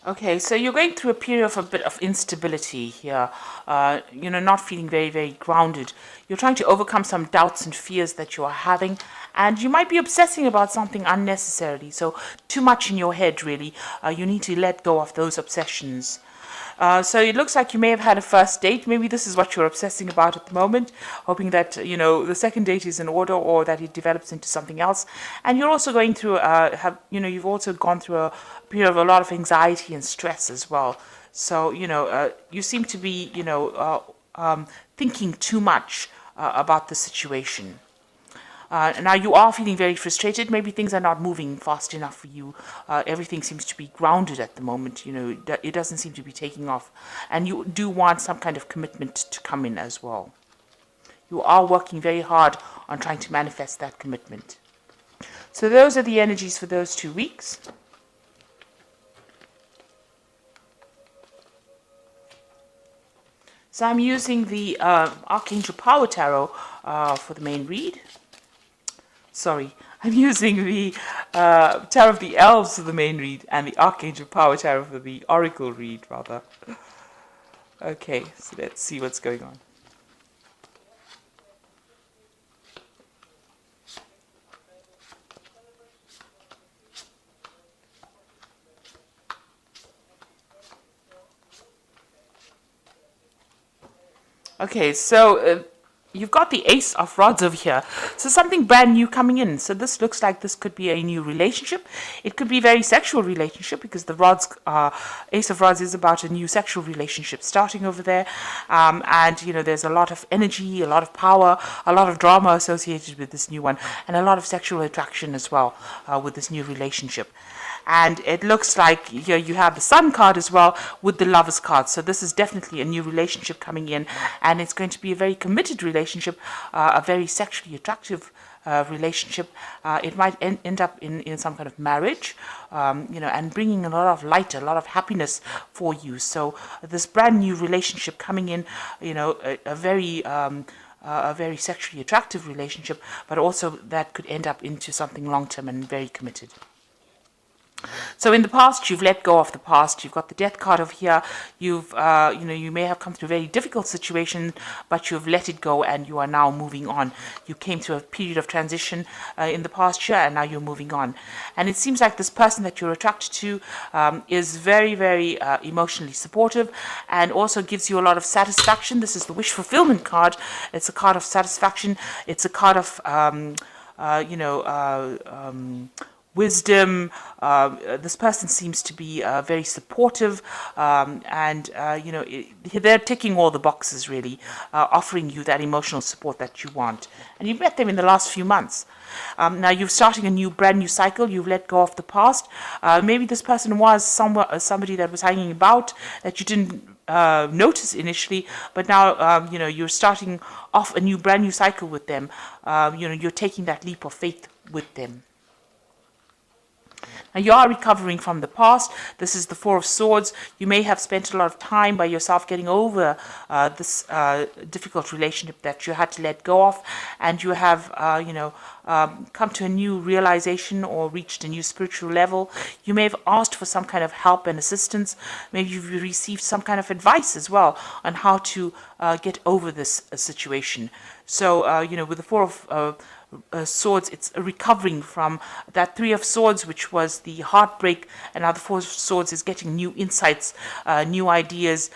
Okay, so you're going through a period of a bit of instability here, not feeling very, very grounded. You're trying to overcome some doubts and fears that you are having, and you might be obsessing about something unnecessarily. So, too much in your head, really. You need to let go of those obsessions. So it looks like you may have had a first date. Maybe this is what you're obsessing about at the moment, hoping that the second date is in order or that it develops into something else. And you're also going through you've also gone through a period of a lot of anxiety and stress as well. So you seem to be thinking too much about the situation. Now you are feeling very frustrated. Maybe things are not moving fast enough for you. Everything seems to be grounded at the moment. It doesn't seem to be taking off, and you do want some kind of commitment to come in as well. You are working very hard on trying to manifest that commitment. So those are the energies for those 2 weeks. So I'm using the Archangel Power Tarot for the main read. Sorry, I'm using the Tarot of the Elves for the main read and the Archangel Power Tarot for the Oracle read, rather. Okay, so let's see what's going on. Okay, so you've got the Ace of Rods over here. So something brand new coming in. So this looks like this could be a new relationship. It could be a very sexual relationship because the Ace of Rods is about a new sexual relationship starting over there. And there's a lot of energy, a lot of power, a lot of drama associated with this new one, and a lot of sexual attraction as well with this new relationship. And it looks like here you have the Sun card as well with the Lovers card. So this is definitely a new relationship coming in, and it's going to be a very committed relationship, a very sexually attractive relationship. It might end up in some kind of marriage, and bringing a lot of light, a lot of happiness for you. So this brand new relationship coming in, a very sexually attractive relationship, but also that could end up into something long-term and very committed. So in the past, you've let go of the past. You've got the Death card over here. You may have come through a very difficult situation, but you've let it go and you are now moving on. You came through a period of transition in the past year, and now you're moving on. And it seems like this person that you're attracted to is very, very emotionally supportive and also gives you a lot of satisfaction. This is the Wish Fulfillment card. It's a card of satisfaction. It's a card of, wisdom. This person seems to be very supportive, and they're ticking all the boxes really, offering you that emotional support that you want. And you've met them in the last few months. Now you're starting a brand new cycle. You've let go of the past. Maybe this person was somebody that was hanging about that you didn't notice initially, but now you're starting off a brand new cycle with them. You're taking that leap of faith with them. Now you are recovering from the past. This is the Four of Swords. You may have spent a lot of time by yourself getting over this difficult relationship that you had to let go of, and you have, come to a new realization or reached a new spiritual level. You may have asked for some kind of help and assistance. Maybe you've received some kind of advice as well on how to get over this situation. So, with the Four of Swords, it's recovering from that Three of Swords, which was the heartbreak, and now the Four of Swords is getting new insights, new ideas,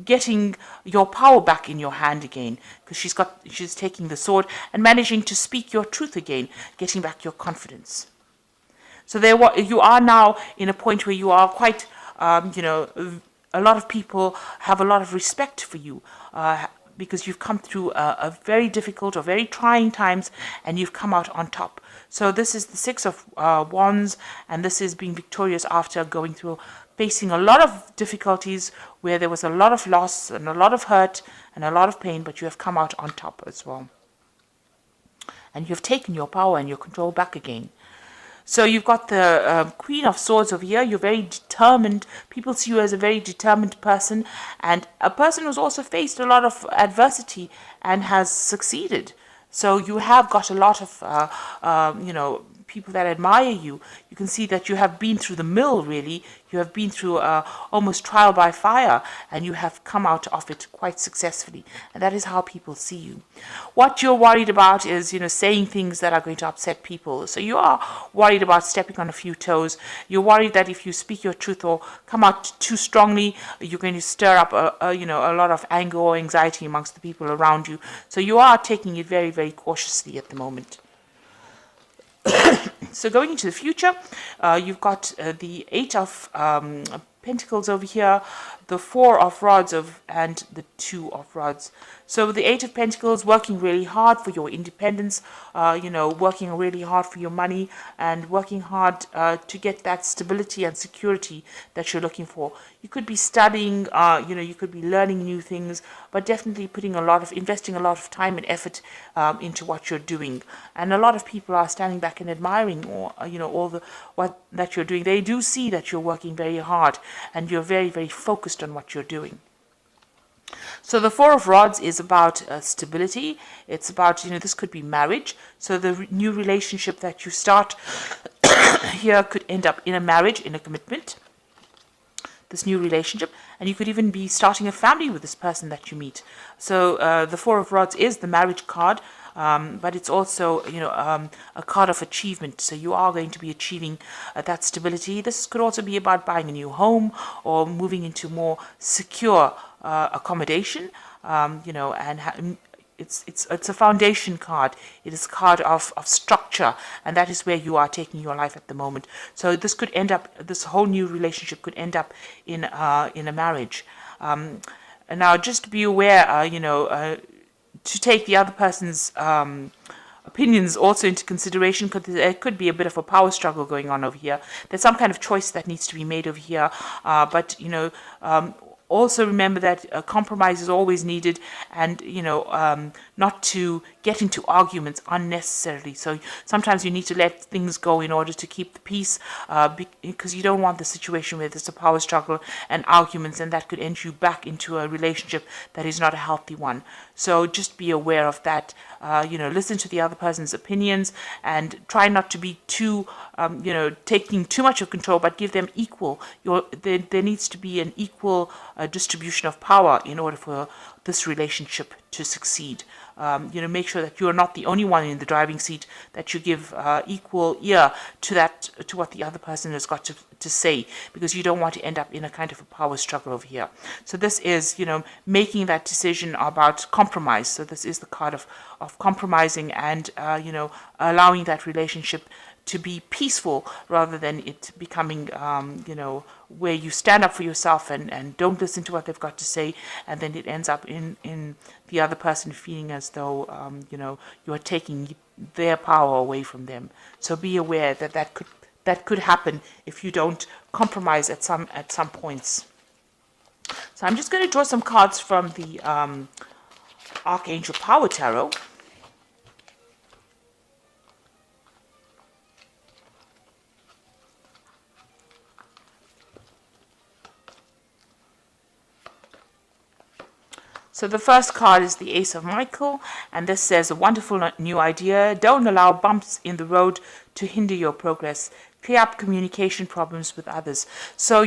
getting your power back in your hand again, because she's taking the sword and managing to speak your truth again, getting back your confidence. So you are now in a point where you are quite, a lot of people have a lot of respect for you. Because you've come through a very difficult or very trying times, and you've come out on top. So this is the Six of Wands, and this is being victorious after facing a lot of difficulties where there was a lot of loss and a lot of hurt and a lot of pain, but you have come out on top as well. And you've taken your power and your control back again. So you've got the Queen of Swords over here. You're very determined. People see you as a very determined person, and a person who's also faced a lot of adversity and has succeeded. So you have got a lot of, people that admire you. You can see that you have been through the mill, really. You have been through almost trial by fire, and you have come out of it quite successfully. And that is how people see you. What you're worried about is, saying things that are going to upset people. So you are worried about stepping on a few toes. You're worried that if you speak your truth or come out too strongly, you're going to stir up a lot of anger or anxiety amongst the people around you. So you are taking it very, very cautiously at the moment. So going into the future, you've got the Eight of Pentacles over here, the Four of Rods and the Two of Rods. So the Eight of Pentacles, working really hard for your independence, working really hard for your money, and working hard to get that stability and security that you're looking for. You could be studying, you could be learning new things, but definitely investing a lot of time and effort into what you're doing. And a lot of people are standing back and admiring, what that you're doing. They do see that you're working very hard and you're very, very focused on what you're doing. So the Four of Rods is about stability. It's about, this could be marriage. So the new relationship that you start here could end up in a marriage, in a commitment, this new relationship. And you could even be starting a family with this person that you meet. So the Four of Rods is the marriage card. But it's also, a card of achievement. So you are going to be achieving that stability. This could also be about buying a new home or moving into more secure accommodation. And it's a foundation card. It is a card of structure, and that is where you are taking your life at the moment. So this whole new relationship could end up in a marriage. And now, just be aware, to take the other person's opinions also into consideration, because there could be a bit of a power struggle going on over here. There's some kind of choice that needs to be made over here, but also remember that a compromise is always needed, and not to get into arguments unnecessarily. So sometimes you need to let things go in order to keep the peace, because you don't want the situation where there's a power struggle and arguments, and that could end you back into a relationship that is not a healthy one. So just be aware of that. Listen to the other person's opinions and try not to be too, taking too much of control, but give them equal. There needs to be an equal distribution of power in order for this relationship to succeed. Make sure that you are not the only one in the driving seat, that you give equal ear to what the other person has got to say, because you don't want to end up in a kind of a power struggle over here. So this is, making that decision about compromise. So this is the card of compromising and, allowing that relationship to be peaceful rather than it becoming, where you stand up for yourself and don't listen to what they've got to say, and then it ends up in the other person feeling as though, you are taking their power away from them. So be aware that could happen if you don't compromise at some points. So I'm just going to draw some cards from the Archangel Power Tarot. So the first card is the Ace of Michael, and this says, a wonderful new idea. Don't allow bumps in the road to hinder your progress. Clear up communication problems with others. So,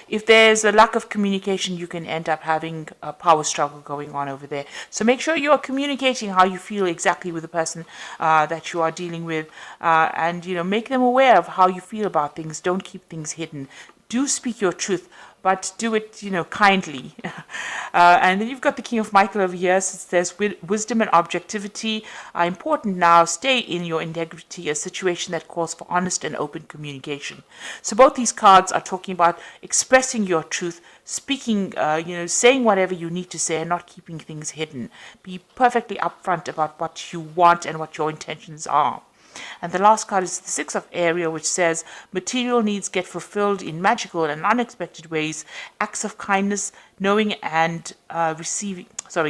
if there's a lack of communication, you can end up having a power struggle going on over there. So make sure you are communicating how you feel exactly with the person that you are dealing with, and, make them aware of how you feel about things. Don't keep things hidden. Do speak your truth, but do it, kindly. And then you've got the King of Michael over here. So it says, wisdom and objectivity are important now. Stay in your integrity, a situation that calls for honest and open communication. So both these cards are talking about expressing your truth, speaking, saying whatever you need to say and not keeping things hidden. Be perfectly upfront about what you want and what your intentions are. And the last card is the Six of Aries, which says, material needs get fulfilled in magical and unexpected ways. Acts of kindness, knowing and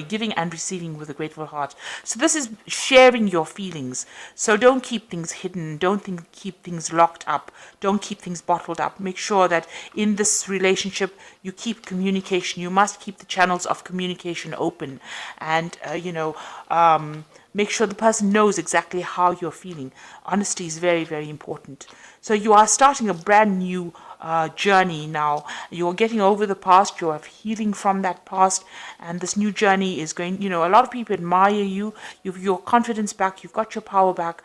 giving and receiving with a grateful heart. So this is sharing your feelings. So don't keep things hidden. Don't keep things locked up. Don't keep things bottled up. Make sure that in this relationship you keep communication. You must keep the channels of communication open, and make sure the person knows exactly how you're feeling. Honesty is very, very important. So you are starting a brand new journey now. You're getting over the past, you're healing from that past, and this new journey is going, a lot of people admire you. You've your confidence back, you've got your power back.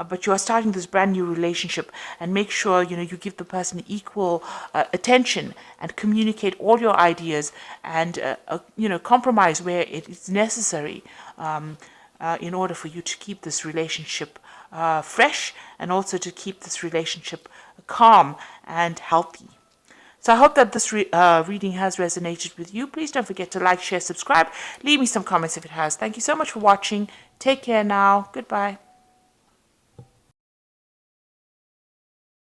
But you are starting this brand new relationship, and make sure you give the person equal attention and communicate all your ideas, and compromise where it is necessary, in order for you to keep this relationship fresh, and also to keep this relationship calm and healthy. So I hope that this reading has resonated with you. Please don't forget to like, share, subscribe. Leave me some comments if it has. Thank you so much for watching. Take care now. Goodbye.